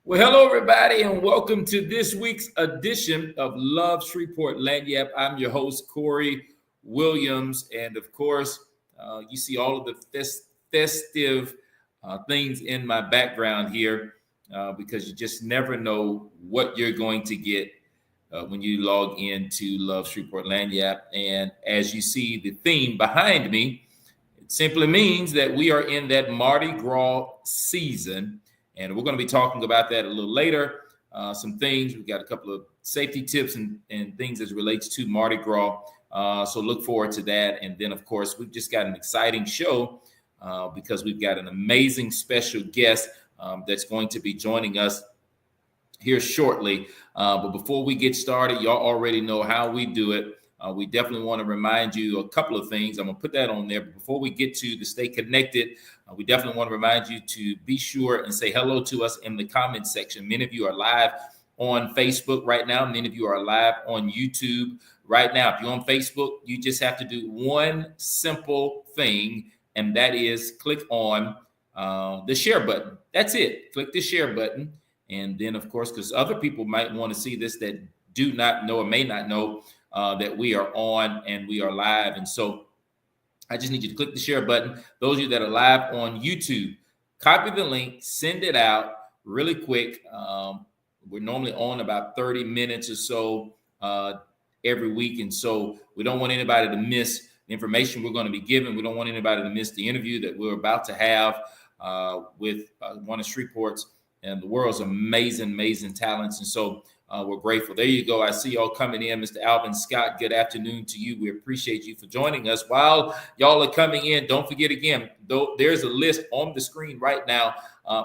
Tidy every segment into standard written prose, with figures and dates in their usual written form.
Well, hello, everybody, and welcome to this week's edition of Love Shreveport Lagniappe. I'm your host, Corey Williams, and of course, you see all of the festive things in my background here because you just never know what you're going to get when you log into Love Shreveport Lagniappe. And as you see the theme behind me, it simply means that we are in that Mardi Gras season. And we're going to be talking about that a little later. Some things, we've got a couple of safety tips and things as it relates to Mardi Gras. So look forward to that. And then, of course, we've just got an exciting show because we've got an amazing special guest that's going to be joining us here shortly. But before we get started, y'all already know how we do it. We definitely want to remind you a couple of things. I'm going to put that on there. But before we get to the Stay Connected, we definitely want to remind you to be sure and say hello to us in the comments section. Many of you are live on Facebook right now. Many of you are live on YouTube right now. If you're on Facebook, you just have to do one simple thing, and that is click on the share button. That's it. Click the share button. And then, of course, because other people might want to see this that do not know or may not know that we are on and we are live. And so I just need you to click the share button. Those of you that are live on YouTube, copy the link, send it out really quick. We're normally on about 30 minutes or so every week. And so we don't want anybody to miss the information we're going to be giving. We don't want anybody to miss the interview that we're about to have with one of Shreveport's and the world's amazing talents. And so we're grateful. There you go. I see y'all coming in. Mr. Alvin Scott, good afternoon to you. We appreciate you for joining us. While y'all are coming in, don't forget again, though, there's a list on the screen right now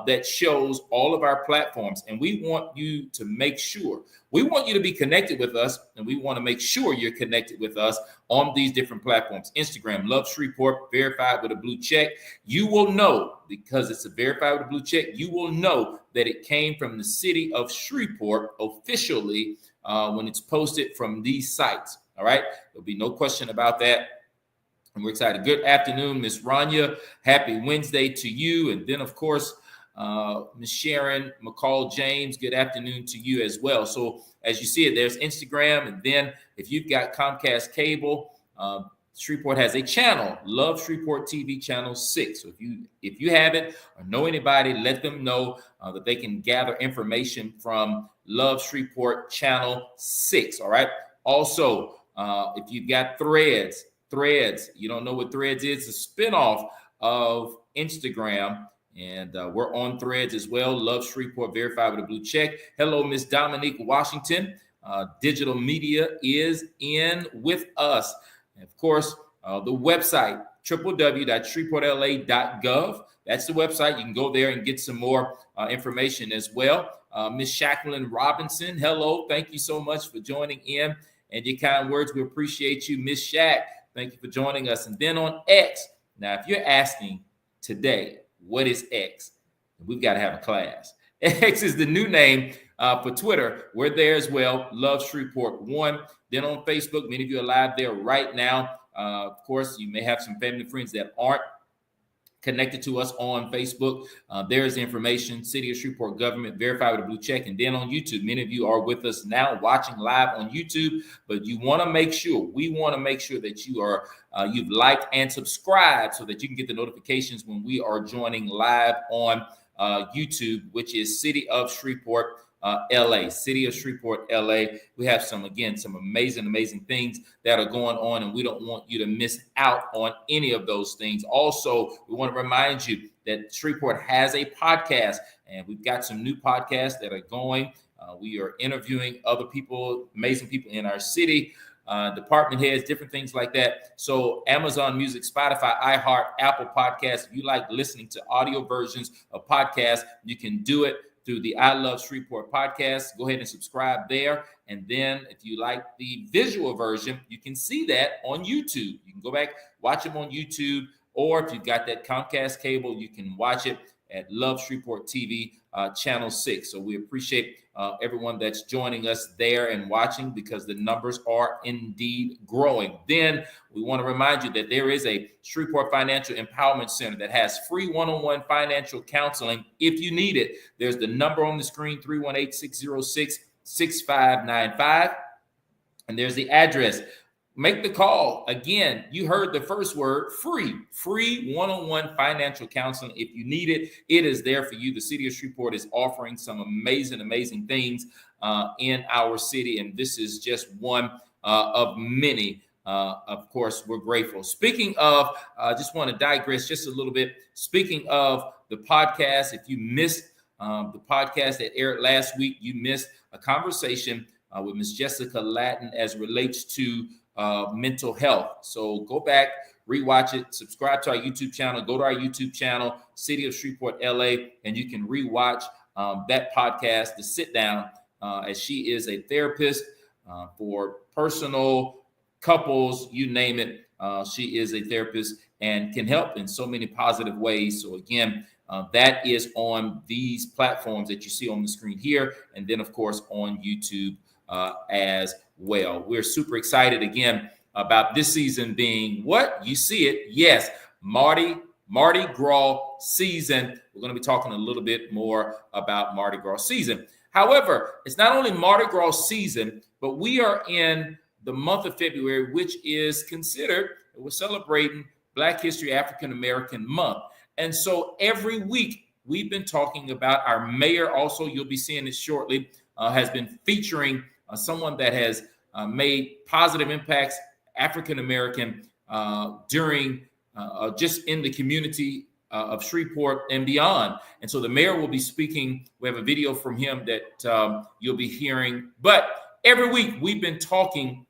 that shows all of our platforms. And we want you to make sure, we want you to be connected with us, and we want to make sure you're connected with us on these different platforms. Instagram, Love Shreveport, verified with a blue check. You will know, because it's a verified with a blue check, you will know that it came from the city of Shreveport officially when it's posted from these sites. All right. There'll be no question about that. And we're excited. Good afternoon, Miss Rania. Happy Wednesday to you. And then, of course, Miss Sharon McCall James, good afternoon to you as well. So as you see it, there's Instagram. And then if you've got Comcast cable, Shreveport has a channel, Love Shreveport TV channel 6. So if you have it or know anybody, let them know that they can gather information from Love Shreveport channel 6. All right. Also, if you've got Threads, you don't know what Threads is, it's a spinoff of Instagram. And we're on Threads as well. Love Shreveport, verified with a blue check. Hello, Miss Dominique Washington. Digital media is in with us. And of course, the website, www.shreveportla.gov. That's the website. You can go there and get some more information as well. Miss Jacqueline Robinson, hello. Thank you so much for joining in and your kind words. We appreciate you, Miss Shack. Thank you for joining us. And then on X, now, if you're asking today, what is X? We've got to have a class. X is the new name for Twitter. We're there as well. Love Shreveport 1. Then on Facebook, many of you are live there right now. Of course, you may have some family and friends that aren't connected to us on Facebook. There's the information, City of Shreveport government, verified with a blue check. And then on YouTube, many of you are with us now watching live on YouTube, but you want to make sure, we want to make sure that you are, you've liked and subscribed so that you can get the notifications when we are joining live on YouTube, which is City of Shreveport LA, City of Shreveport, LA. We have some amazing things that are going on, and we don't want you to miss out on any of those things. Also, we want to remind you that Shreveport has a podcast, and we've got some new podcasts that are going. We are interviewing other people, amazing people in our city, department heads, different things like that. So Amazon Music, Spotify, iHeart, Apple Podcasts. If you like listening to audio versions of podcasts, you can do it through the I Love Shreveport podcast. Go ahead and subscribe there. And then if you like the visual version, you can see that on YouTube. You can go back, watch them on YouTube, or if you've got that Comcast cable, you can watch it at Love Shreveport TV Channel 6. So we appreciate everyone that's joining us there and watching, because the numbers are indeed growing. Then we want to remind you that there is a Shreveport Financial Empowerment Center that has free one-on-one financial counseling if you need it. There's the number on the screen, 318-606-6595. And there's the address. Make the call. Again, you heard the first word, free one-on-one financial counseling. If you need it, it is there for you. The city of Shreveport is offering some amazing things in our city. And this is just one of many. Of course, we're grateful. Speaking of, I just want to digress just a little bit. Speaking of the podcast, if you missed the podcast that aired last week, you missed a conversation with Ms. Jessica Lattin as relates to mental health. So go back, rewatch it, subscribe to our YouTube channel, go to our YouTube channel, City of Shreveport, LA, and you can rewatch that podcast, the sit down, as she is a therapist for personal, couples, you name it. She is a therapist and can help in so many positive ways. So again, that is on these platforms that you see on the screen here, and then of course on YouTube as well. We're super excited again about this season being what? You see it. Yes, Mardi Gras season. We're going to be talking a little bit more about Mardi Gras season. However, it's not only Mardi Gras season, but we are in the month of February, which is considered, we're celebrating Black History African American Month. And so every week we've been talking about our mayor. Also, you'll be seeing it shortly, has been featuring someone that has made positive impacts, African American, during just in the community of Shreveport and beyond. And so the mayor will be speaking. We have a video from him that you'll be hearing. But every week we've been talking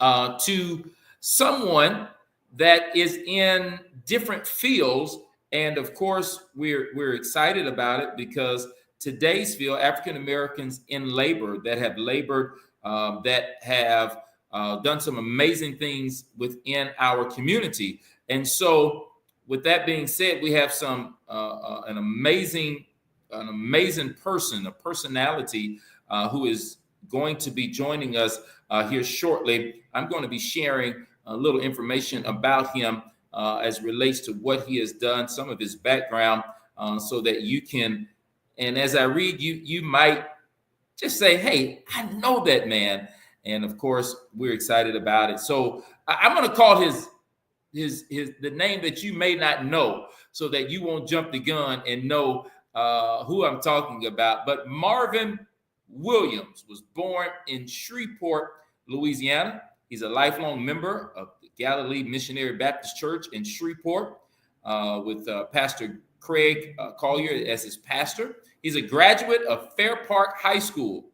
to someone that is in different fields. And of course, we're excited about it because today's field, African Americans in labor that have labored, that have done some amazing things within our community. And so with that being said, we have some an amazing person, a personality who is going to be joining us here shortly. I'm going to be sharing a little information about him as relates to what he has done, some of his background, so that you can, and as I read, you might just say, hey, I know that man. And of course, we're excited about it. So I'm going to call his the name that you may not know, so that you won't jump the gun and know who I'm talking about. But Marvin Williams was born in Shreveport, Louisiana. He's a lifelong member of the Galilee Missionary Baptist Church in Shreveport, with Pastor Craig Collier as his pastor. He's a graduate of Fair Park High School.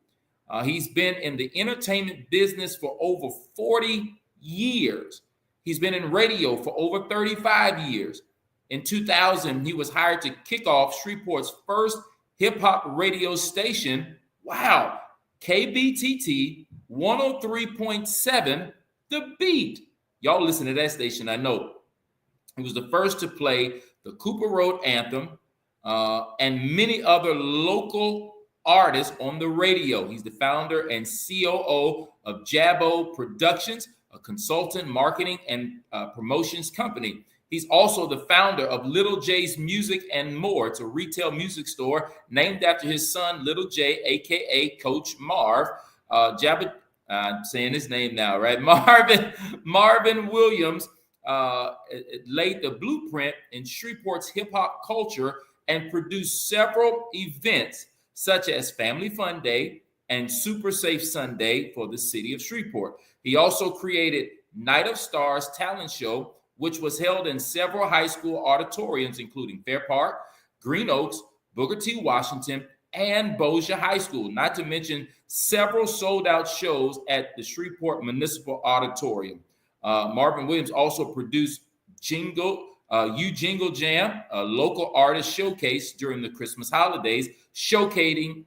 He's been in the entertainment business for over 40 years. He's been in radio for over 35 years. In 2000, he was hired to kick off Shreveport's first hip-hop radio station. Wow. KBTT 103.7, The Beat. Y'all listen to that station, I know. He was the first to play the Cooper Road Anthem and many other local artists on the radio. He's the founder and COO of Jabbo Productions, a consultant, marketing, and promotions company. He's also the founder of Little J's Music and More. It's a retail music store named after his son, Little J, a.k.a. Coach Marv. I'm saying his name now, right? Marvin Williams laid the blueprint in Shreveport's hip-hop culture and produced several events such as Family Fun Day and Super Safe Sunday for the city of Shreveport. He also created Night of Stars talent show, which was held in several high school auditoriums, including Fair Park, Green Oaks, Booker T. Washington, and Bossier High School, not to mention several sold-out shows at the Shreveport Municipal Auditorium. Marvin Williams also produced You Jingle Jam, a local artist showcase during the Christmas holidays, showcasing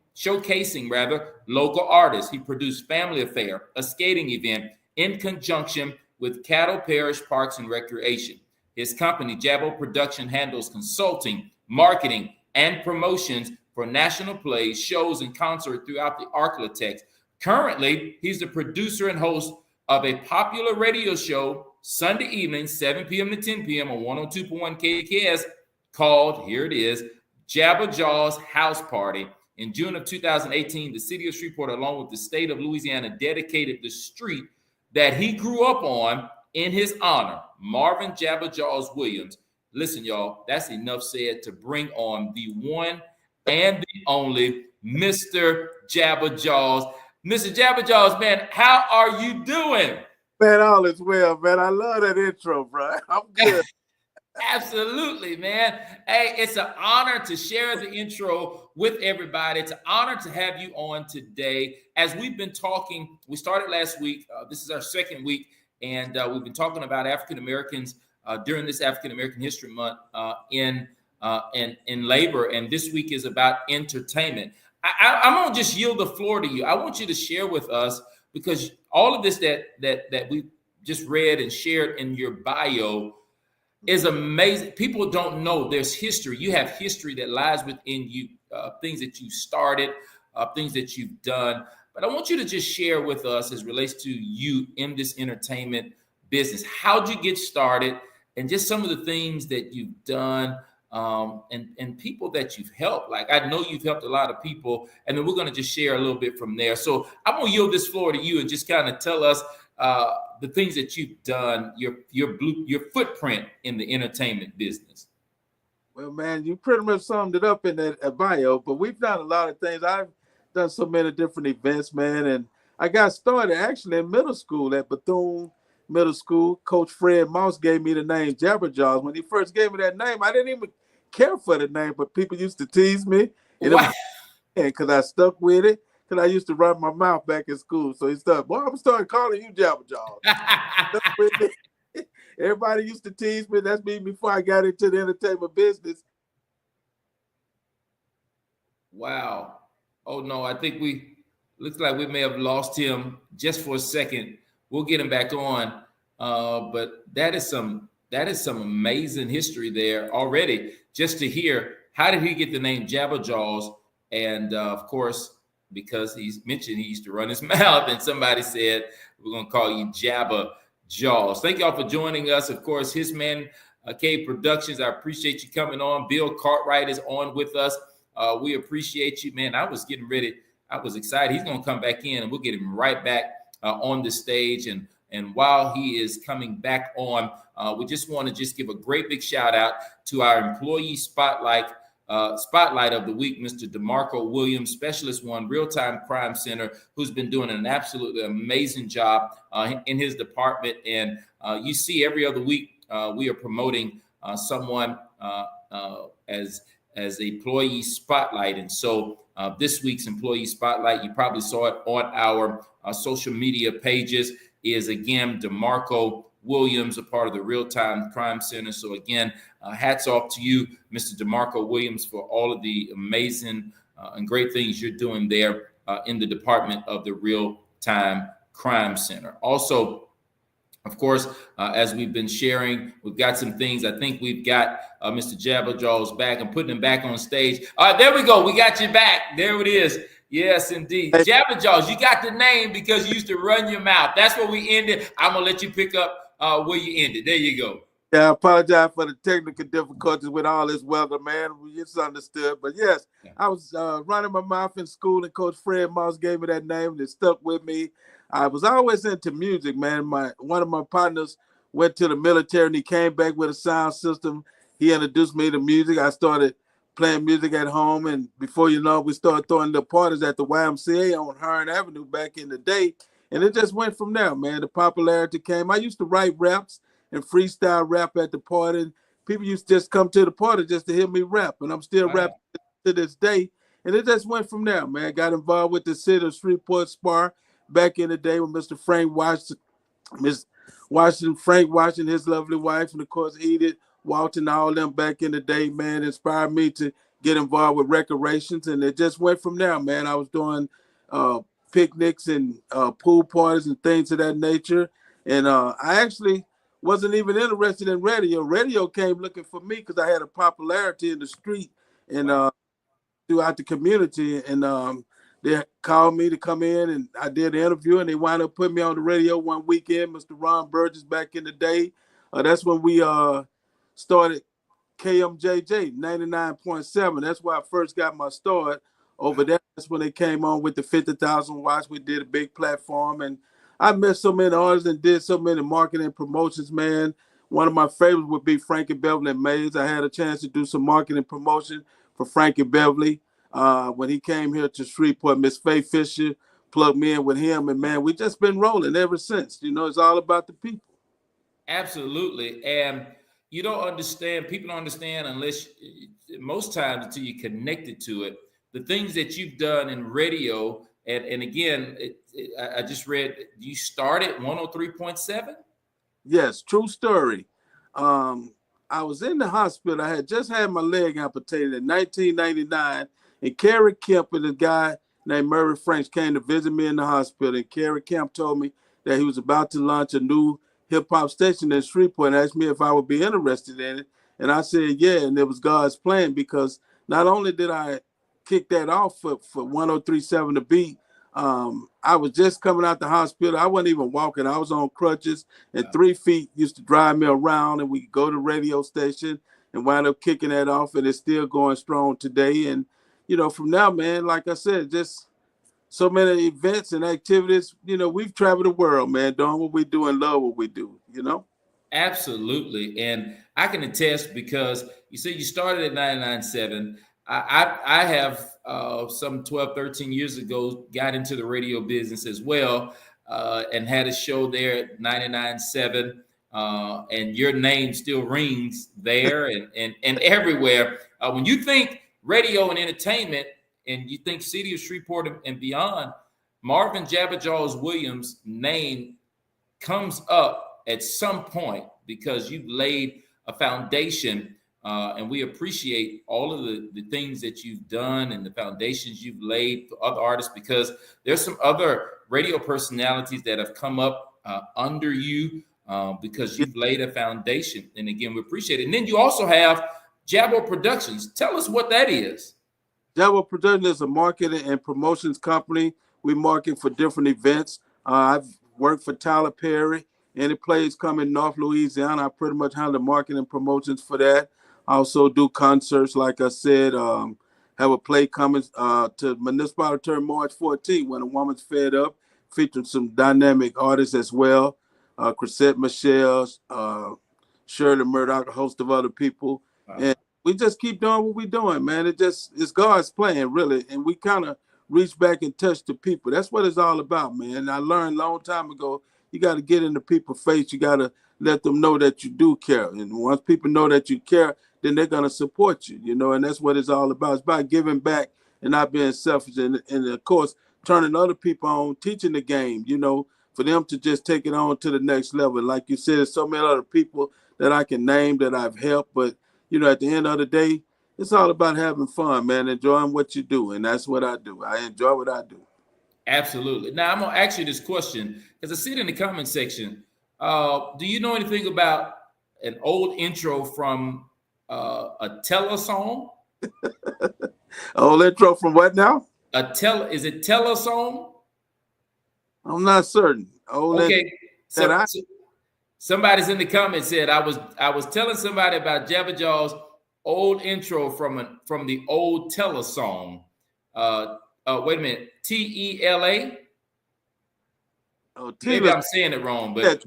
local artists. He produced Family Affair, a skating event in conjunction with Cattle Parish Parks and Recreation. His company, Jabbo Production, handles consulting, marketing, and promotions for national plays, shows, and concerts throughout the Arklatex. Currently, he's the producer and host of a popular radio show Sunday evenings, 7 p.m. to 10 p.m. on 102.1 KKS called, here it is, Jabba Jaw's House Party. In June of 2018, the city of Shreveport, along with the state of Louisiana, dedicated the street that he grew up on in his honor, Marvin Jabba Jaws Williams. Listen, y'all, that's enough said to bring on the one and the only Mr. Jabba Jaws. Mr. Jabba Jaws, man, how are you doing? Man, all is well, man. I love that intro, bro. I'm good. Absolutely, man. Hey, it's an honor to share the intro with everybody. It's an honor to have you on today. As we've been talking, we started last week. This is our second week, and we've been talking about African Americans during this African American History Month in labor. And this week is about entertainment. I'm gonna just yield the floor to you. I want you to share with us, because all of this that we just read and shared in your bio is amazing. People don't know there's history. You have history that lies within you, things that you started, things that you've done. But I want you to just share with us as relates to you in this entertainment business. How'd you get started, and just some of the things that you've done, and people that you've helped. Like, I know you've helped a lot of people, and then we're going to just share a little bit from there. So I'm going to yield this floor to you and just kind of tell us the things that you've done, your footprint in the entertainment business. Well, man, you pretty much summed it up in that bio, but we've done a lot of things. I've done so many different events, man, and I got started actually in middle school at Bethune Middle School. Coach Fred Moss gave me the name Jabba Jaws. When he first gave me that name, I didn't even care for the name, but people used to tease me, and because I stuck with it. Because I used to run my mouth back in school. So he started, boy, I'm starting calling you Jabba Jaws. Everybody used to tease me. That's me before I got into the entertainment business. Wow. Oh, no, I think looks like we may have lost him just for a second. We'll get him back on. But that is some amazing history there already. Just to hear, how did he get the name Jabba Jaws? And of course, because he's mentioned he used to run his mouth, and somebody said, we're going to call you Jabba Jaws. Thank y'all for joining us. Of course, His Man Cave Productions, I appreciate you coming on. Bill Cartwright is on with us. We appreciate you, man. I was getting ready. I was excited. He's going to come back in, and we'll get him right back on the stage. And while he is coming back on, we just want to just give a great big shout out to our employee spotlight of the week, Mr. DeMarco Williams, Specialist One, Real-Time Crime Center, who's been doing an absolutely amazing job in his department. And you see every other week we are promoting someone as employee spotlight. And so this week's employee spotlight, you probably saw it on our social media pages, is again DeMarco Williams, a part of the Real-Time Crime Center. So again, hats off to you, Mr. DeMarco Williams, for all of the amazing and great things you're doing there in the department of the Real-Time Crime Center. Also, of course, as we've been sharing, we've got some things. I think we've got Mr. Jabba Jaws back. I'm putting him back on stage. All right, there we go. We got you back. There it is. Yes, indeed. Jabba Jaws, you got the name because you used to run your mouth. That's where we ended. I'm going to let you pick up where you ended. There you go. Yeah, I apologize for the technical difficulties with all this weather, man. It's understood. But yes, I was running my mouth in school, and Coach Fred Moss gave me that name, and it stuck with me. I was always into music, man. One of my partners went to the military, and he came back with a sound system. He introduced me to music. I started playing music at home, and before you know it, we started throwing the parties at the YMCA on Hearn Avenue back in the day, and it just went from there, man. The popularity came. I used to write raps and freestyle rap at the party. People used to just come to the party just to hear me rap, and I'm still rapping to this day, and it just went from there, man. Got involved with the city of Shreveport Spar back in the day with Mr. Frank Washington, Frank Washington, his lovely wife, and of course Edith Walton, all them back in the day, man, inspired me to get involved with recreations, and it just went from there, man. I was doing picnics and pool parties and things of that nature, and I actually wasn't even interested in radio. Radio came looking for me because I had a popularity in the street, and throughout the community, and they called me to come in, and I did an interview, and they wound up putting me on the radio one weekend. Mr. Ron Burgess back in the day. That's when we started KMJJ 99.7. That's where I first got my start over there. That's when they came on with the 50,000 watts. We did a big platform, and I met so many artists and did so many marketing promotions, man. One of my favorites would be Frankie Beverly and Mays. I had a chance to do some marketing promotion for Frankie Beverly when he came here to Shreveport. Miss Faye Fisher plugged me in with him, and man, we just been rolling ever since. You know, it's all about the people. Absolutely. And you don't understand, people don't understand unless most times until you're connected to it, the things that you've done in radio. And again, I just read you started 103.7. Yes, true story. I was in the hospital. I had just had my leg amputated in 1999, and Kerry Kemp and a guy named Murray Franks came to visit me in the hospital. And Kerry Kemp told me that he was about to launch a new hip-hop station in Shreveport and asked me if I would be interested in it. And I said, yeah, and it was God's plan, because not only did I kick that off for 103.7 The Beat, I was just coming out the hospital. I wasn't even walking. I was on crutches, and 3 feet used to drive me around, and we could go to the radio station and wind up kicking that off, and it's still going strong today. And, you know, from now, man, like I said, just so many events and activities. You know, we've traveled the world, man, doing what we do and love what we do, you know? Absolutely. And I can attest, because you said you started at 99.7. I have some 12, 13 years ago got into the radio business as well, and had a show there at 99.7. And your name still rings there and everywhere. When you think radio and entertainment, and you think City of Shreveport and beyond, Marvin Jabberjaws Williams' name comes up at some point, because you've laid a foundation, and we appreciate all of the things that you've done and the foundations you've laid for other artists, because there's some other radio personalities that have come up under you, because you've laid a foundation. And again, we appreciate it. And then you also have Jabbo Productions. Tell us what that is. Jabbo Productions is a marketing and promotions company. We market for different events. I've worked for Tyler Perry. Any plays come in North Louisiana, I pretty much handle marketing and promotions for that. I also do concerts, like I said. Have a play coming to Municipal Auditorium March 14th, When a Woman's Fed Up, featuring some dynamic artists as well. Chrisette Michelle, Shirley Murdoch, a host of other people. Wow. And we just keep doing what we're doing, man. It's God's plan, really. And we kind of reach back and touch the people. That's what it's all about, man. I learned a long time ago, you got to get into people's face. You got to let them know that you do care. And once people know that you care, then they're going to support you, you know, and that's what it's all about. It's about giving back and not being selfish. And of course, turning other people on, teaching the game, you know, for them to just take it on to the next level. Like you said, there's so many other people that I can name that I've helped. But, you know, at the end of the day, it's all about having fun, man, enjoying what you do. And that's what I do. I enjoy what I do. Absolutely. Now, I'm going to ask you this question, because I see it in the comment section. Do you know anything about an old intro from a Teller song? Old intro from what now? Is it Teller song? I'm not certain. Okay. So somebody's in the comments said I was telling somebody about Jabberjaw's old intro from the old Teller song. Wait a minute, Tela. Oh, maybe I'm saying it wrong, but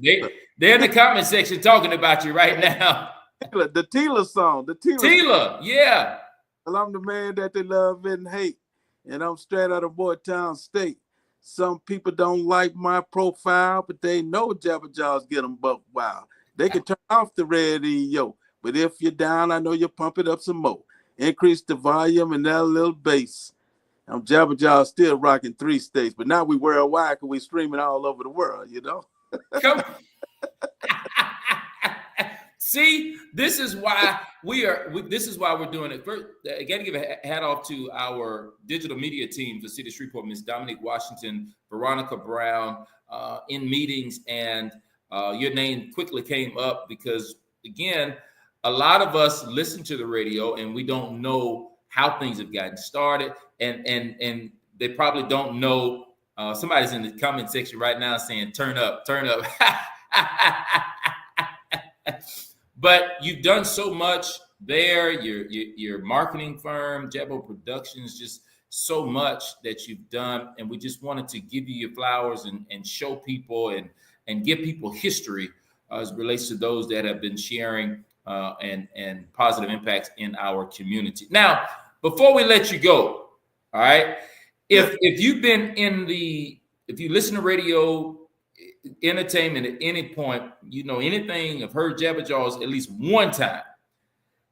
they're in the comment section talking about you right now. The Tela song. The Tela, yeah. Well, I'm the man that they love and hate, and I'm straight out of Boytown State. Some people don't like my profile, but they know Jabberjaws get them buck wild. They can turn off the radio, but if you're down, I know you'll pump it up some more. Increase the volume and that little bass. I'm Jabberjaws still rocking 3 states, but now we worldwide because we streaming all over the world, you know? Come See, this is why we're doing it. First, I got to give a hat off to our digital media team for City of Shreveport, Ms. Dominique Washington, Veronica Brown, in meetings, and your name quickly came up because, again, a lot of us listen to the radio and we don't know how things have gotten started, and they probably don't know. Somebody's in the comment section right now saying, "Turn up, turn up." But you've done so much there. Your marketing firm, Jebo Productions, just so much that you've done, and we just wanted to give you your flowers and show people and give people history as it relates to those that have been sharing and positive impacts in our community. Now, before we let you go, all right, if you've been if you listen to radio entertainment at any point, you know anything, have heard Jabba Jaws at least one time,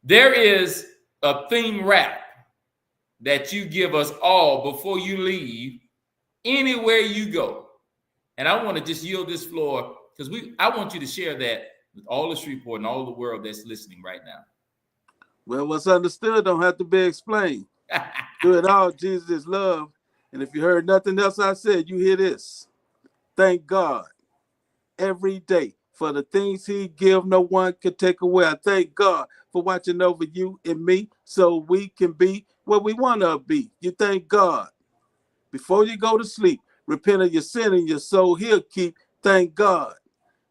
there is a theme rap that you give us all before you leave anywhere you go. And I want to just yield this floor because I want you to share that with all the Shreveport and all the world that's listening right now. Well, what's understood don't have to be explained. Do it all, Jesus is love. And if you heard nothing else I said, you hear this. Thank God every day for the things he give, no one can take away. I thank God for watching over you and me so we can be where we want to be. You thank God. Before you go to sleep, repent of your sin and your soul he'll keep. Thank God.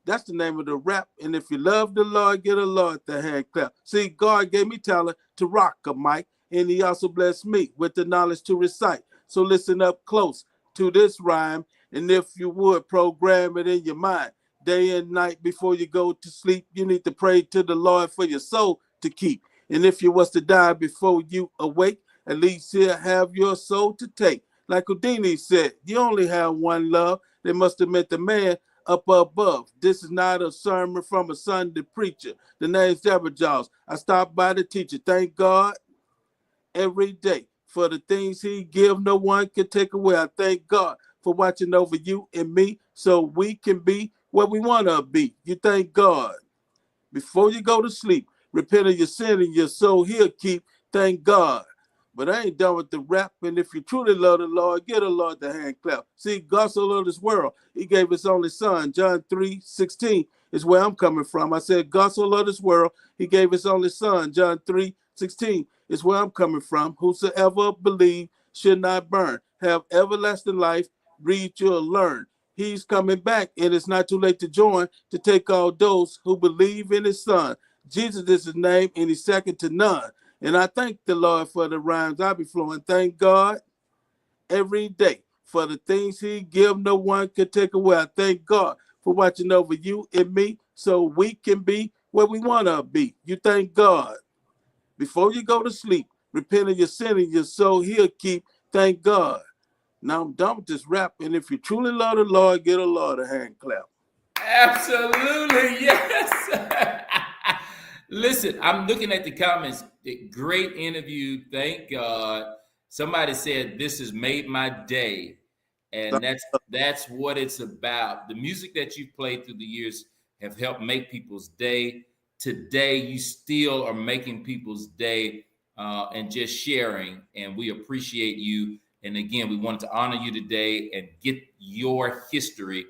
That's the name of the rap. And if you love the Lord, get a Lord the hand clap. See, God gave me talent to rock a mic, and he also blessed me with the knowledge to recite. So listen up close to this rhyme, and if you would, program it in your mind. Day and night before you go to sleep, you need to pray to the Lord for your soul to keep. And if you was to die before you awake, at least he'll have your soul to take. Like Houdini said, you only have one love. They must have meant the man up above. This is not a sermon from a Sunday preacher. The name's Jabba Jaws. I stopped by the teacher. Thank God every day for the things he give, no one can take away. I thank God for watching over you and me so we can be where we want to be. You thank God. Before you go to sleep, repent of your sin and your soul he'll keep. Thank God. But I ain't done with the rap. And if you truly love the Lord, get a Lord the hand clap. See, God so loved this world, he gave his only son. John 3:16 is where I'm coming from. I said, God so loved this world, he gave his only son. John 3:16 is where I'm coming from. Whosoever believe should not burn, have everlasting life. Read, you'll learn. He's coming back, and it's not too late to join to take all those who believe in his son. Jesus is his name, and he's second to none. And I thank the Lord for the rhymes I be flowing. Thank God every day for the things he give, no one can take away. I thank God for watching over you and me so we can be where we want to be. You thank God. Before you go to sleep, repent of your sin and your soul he'll keep. Thank God. Now I'm done with this rap. And if you truly love the Lord, get a Lord a hand clap. Absolutely, yes. Listen, I'm looking at the comments. Great interview. Thank God. Somebody said this has made my day. And that's what it's about. The music that you've played through the years have helped make people's day. Today, you still are making people's day and just sharing. And we appreciate you. And again, we wanted to honor you today and get your history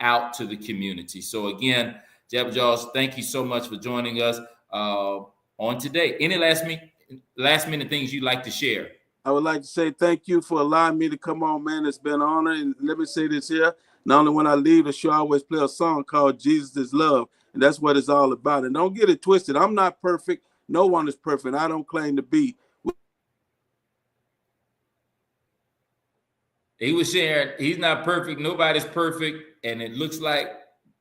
out to the community. So again, Jabba Jaws, thank you so much for joining us on today. Any last minute things you'd like to share? I would like to say thank you for allowing me to come on, man. It's been an honor. And let me say this here. Not only when I leave the show, I always play a song called Jesus is Love. And that's what it's all about. And don't get it twisted. I'm not perfect. No one is perfect. I don't claim to be. He was sharing, he's not perfect. Nobody's perfect. And it looks like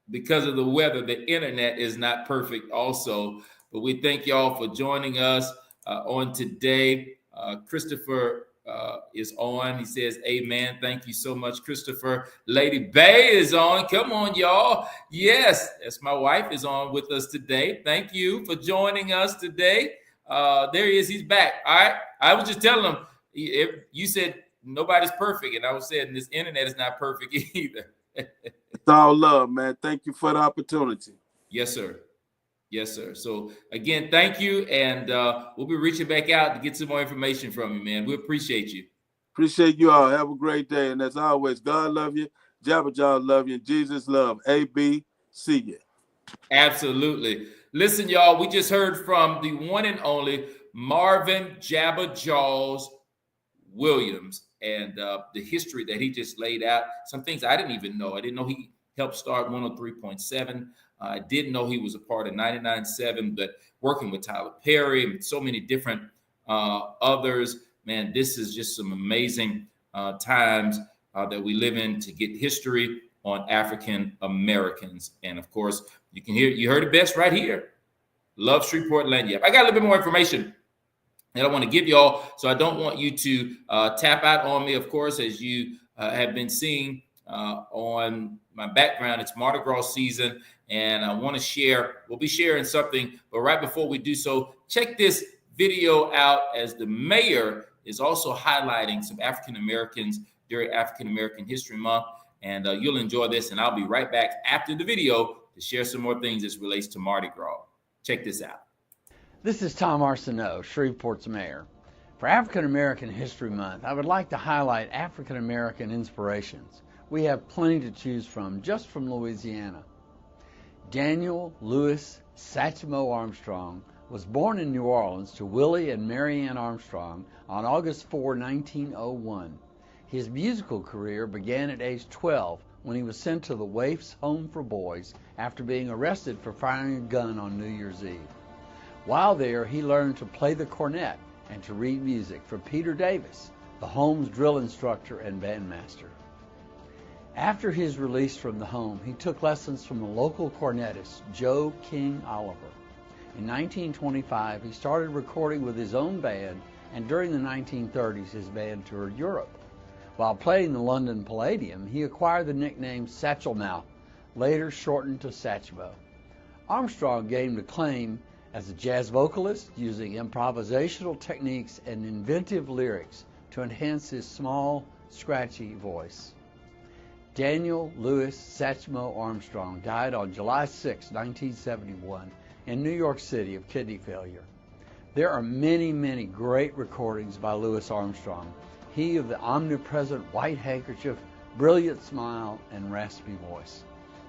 because of the weather, the internet is not perfect also. But we thank y'all for joining us on today. Christopher is on. He says, amen. Thank you so much, Christopher. Lady Bay is on. Come on, y'all. Yes, that's my wife is on with us today. Thank you for joining us today. There he is. He's back. All right. I was just telling him, you said nobody's perfect. And I was saying this internet is not perfect either. It's all love, man. Thank you for the opportunity. Yes, sir. Yes, sir. So again, thank you. And we'll be reaching back out to get some more information from you, man. We appreciate you. Appreciate you all. Have a great day. And as always, God love you. Jabba Jaws love you. And Jesus love. A.B. See you. Absolutely. Listen, y'all, we just heard from the one and only Marvin Jabba Jaws Williams, and the history that he just laid out. Some things I didn't even know. I didn't know he helped start 103.7. I didn't know he was a part of 99.7, but working with Tyler Perry and so many different others. Man, this is just some amazing times that we live in to get history on African Americans. And of course, you heard it best right here. Love Shreveport Lagniappe. I got a little bit more information that I want to give y'all, so I don't want you to tap out on me. Of course, as you have been seeing on my background, it's Mardi Gras season, and I want to share. We'll be sharing something, but right before we do so, check this video out, as the mayor is also highlighting some African Americans during African American History Month, and you'll enjoy this. And I'll be right back after the video to share some more things as relates to Mardi Gras. Check this out. This is Tom Arsenault, Shreveport's mayor. For African American History Month, I would like to highlight African American inspirations. We have plenty to choose from just from Louisiana. Daniel Lewis Satchmo Armstrong was born in New Orleans to Willie and Mary Ann Armstrong on August 4, 1901. His musical career began at age 12 when he was sent to the Waifs Home for Boys after being arrested for firing a gun on New Year's Eve. While there, he learned to play the cornet and to read music from Peter Davis, the home's drill instructor and bandmaster. After his release from the home, he took lessons from the local cornetist, Joe King Oliver. In 1925, he started recording with his own band, and during the 1930s, his band toured Europe. While playing the London Palladium, he acquired the nickname Satchelmouth, later shortened to Satchmo. Armstrong gained acclaim as a jazz vocalist, using improvisational techniques and inventive lyrics to enhance his small, scratchy voice. Daniel Lewis Satchmo Armstrong died on July 6, 1971, in New York City of kidney failure. There are many, many great recordings by Louis Armstrong, he of the omnipresent white handkerchief, brilliant smile, and raspy voice.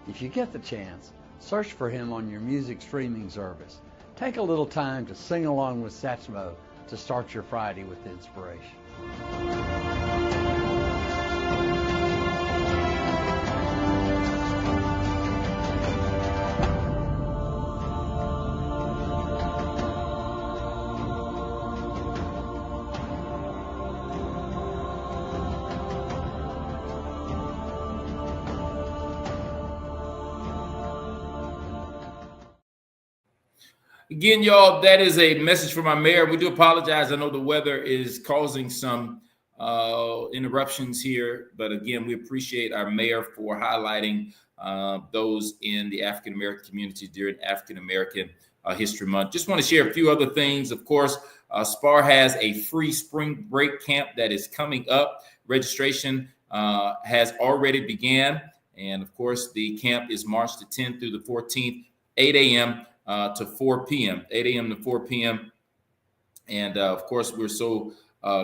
If you get the chance, search for him on your music streaming service. Take a little time to sing along with Satchmo to start your Friday with inspiration. Again, y'all, that is a message from our mayor. We do apologize. I know the weather is causing some interruptions here, but again, we appreciate our mayor for highlighting those in the African American community during African American History Month. Just want to share a few other things. Of course, SPAR has a free spring break camp that is coming up. Registration has already began, and of course, the camp is March the 10th through the 14th, 8 a.m. To 4 p.m., 8 a.m. to 4 p.m. And of course, we're so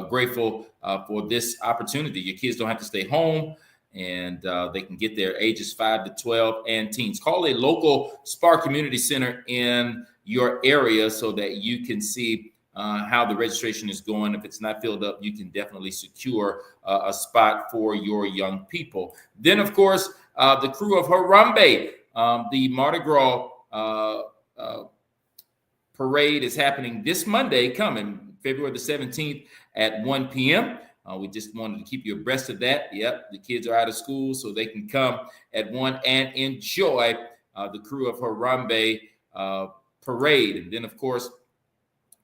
grateful for this opportunity. Your kids don't have to stay home, and they can get there ages 5 to 12 and teens. Call a local SPAR community center in your area so that you can see how the registration is going. If it's not filled up, you can definitely secure a spot for your young people. Then, of course, the crew of Harambe, the Mardi Gras parade is happening this Monday coming, February the 17th at 1 p.m. We just wanted to keep you abreast of that. Yep, the kids are out of school, so they can come at 1 and enjoy the crew of Harambe parade. And then, of course,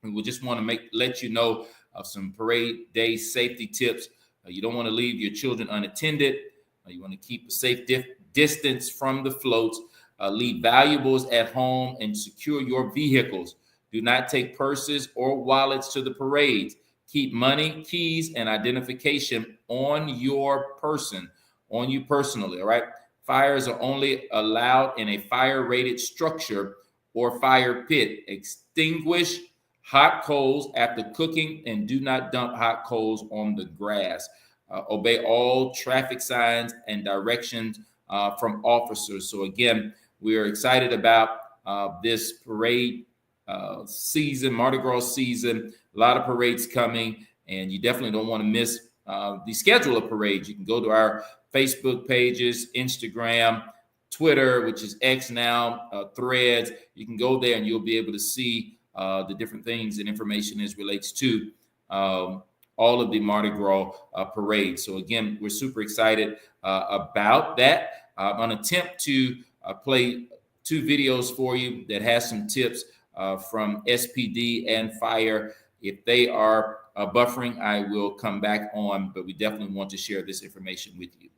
we just want to let you know of some parade day safety tips. You don't want to leave your children unattended. You want to keep a safe distance from the floats. Leave valuables at home and secure your vehicles. Do not take purses or wallets to the parades. Keep money, keys, and identification on your person, on you personally, all right? Fires are only allowed in a fire-rated structure or fire pit. Extinguish hot coals after cooking and do not dump hot coals on the grass. Obey all traffic signs and directions from officers. So again, we are excited about this parade season, Mardi Gras season. A lot of parades coming, and you definitely don't want to miss the schedule of parades. You can go to our Facebook pages, Instagram, Twitter, which is X now, Threads. You can go there and you'll be able to see the different things and information as relates to all of the Mardi Gras parades. So again, we're super excited about that. I'm going to attempt to play 2 videos for you that has some tips from SPD and fire. If they are buffering, I will come back on, but we definitely want to share this information with you.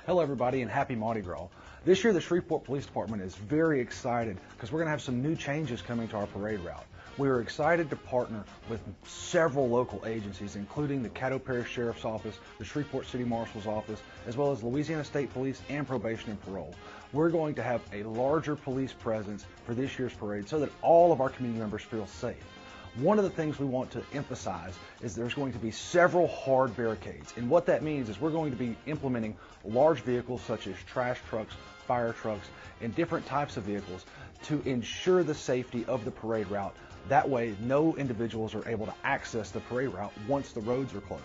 Hello everybody and happy Mardi Gras. This year the Shreveport Police Department is very excited because we're going to have some new changes coming to our parade route. We are excited to partner with several local agencies, including the Caddo Parish Sheriff's Office, the Shreveport City Marshal's Office, as well as Louisiana State Police and Probation and Parole. We're going to have a larger police presence for this year's parade so that all of our community members feel safe. One of the things we want to emphasize is there's going to be several hard barricades. And what that means is we're going to be implementing large vehicles such as trash trucks, fire trucks, and different types of vehicles to ensure the safety of the parade route. That way, no individuals are able to access the parade route once the roads are closed.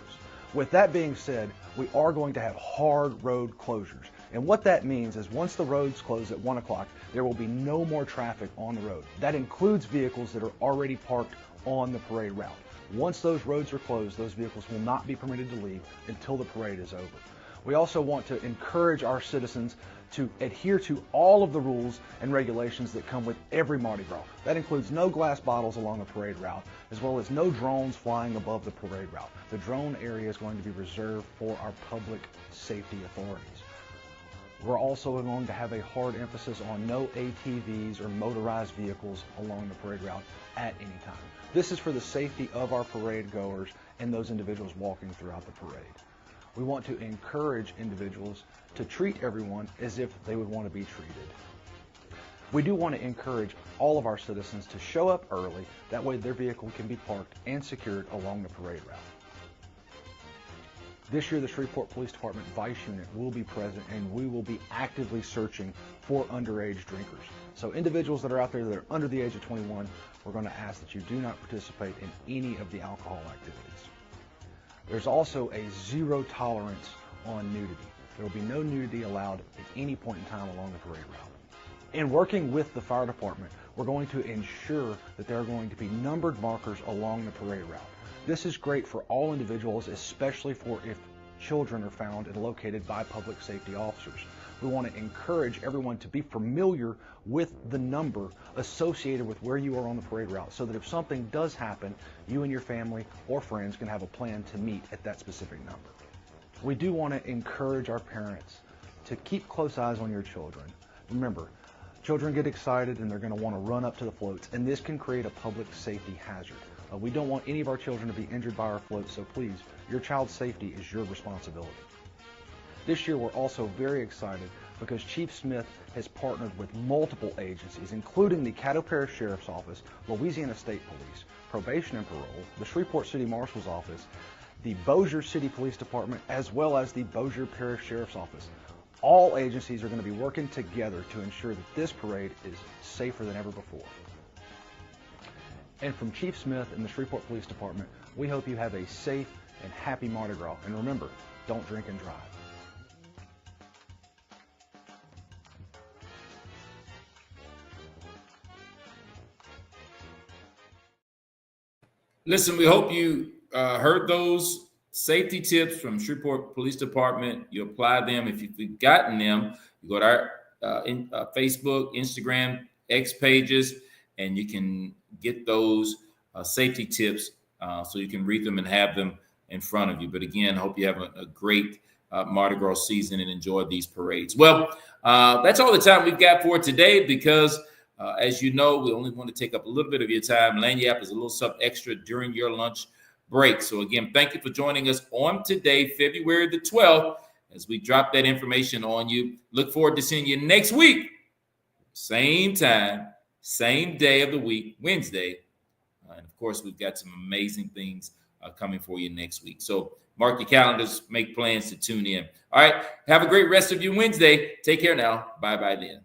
With that being said, we are going to have hard road closures. And what that means is once the roads close at 1 o'clock, there will be no more traffic on the road. That includes vehicles that are already parked on the parade route. Once those roads are closed, those vehicles will not be permitted to leave until the parade is over. We also want to encourage our citizens to adhere to all of the rules and regulations that come with every Mardi Gras. That includes no glass bottles along the parade route, as well as no drones flying above the parade route. The drone area is going to be reserved for our public safety authorities. We're also going to have a hard emphasis on no ATVs or motorized vehicles along the parade route at any time. This is for the safety of our parade goers and those individuals walking throughout the parade. We want to encourage individuals to treat everyone as if they would want to be treated. We do want to encourage all of our citizens to show up early, that way their vehicle can be parked and secured along the parade route. This year, the Shreveport Police Department Vice Unit will be present and we will be actively searching for underage drinkers. So individuals that are out there that are under the age of 21, we're going to ask that you do not participate in any of the alcohol activities. There's also a zero tolerance on nudity. There will be no nudity allowed at any point in time along the parade route. In working with the fire department, we're going to ensure that there are going to be numbered markers along the parade route. This is great for all individuals, especially for if children are found and located by public safety officers. We want to encourage everyone to be familiar with the number associated with where you are on the parade route so that if something does happen, you and your family or friends can have a plan to meet at that specific number. We do want to encourage our parents to keep close eyes on your children. Remember, children get excited and they're going to want to run up to the floats, and this can create a public safety hazard. We don't want any of our children to be injured by our floats, so please, your child's safety is your responsibility. This year, we're also very excited because Chief Smith has partnered with multiple agencies, including the Caddo Parish Sheriff's Office, Louisiana State Police, Probation and Parole, the Shreveport City Marshal's Office, the Bossier City Police Department, as well as the Bossier Parish Sheriff's Office. All agencies are going to be working together to ensure that this parade is safer than ever before. And from Chief Smith and the Shreveport Police Department, we hope you have a safe and happy Mardi Gras. And remember, don't drink and drive. Listen, we hope you heard those safety tips from Shreveport Police Department. You apply them. If you've forgotten them, you go to our Facebook, Instagram, X pages, and you can get those safety tips so you can read them and have them in front of you. But again, I hope you have a great Mardi Gras season and enjoy these parades. Well, that's all the time we've got for today because as you know, we only want to take up a little bit of your time. Lagniappe is a little sub extra during your lunch break. So again, thank you for joining us on today, February the 12th, as we drop that information on you. Look forward to seeing you next week. Same time, same day of the week, Wednesday. And of course, we've got some amazing things coming for you next week. So mark your calendars, make plans to tune in. All right. Have a great rest of your Wednesday. Take care now. Bye-bye then.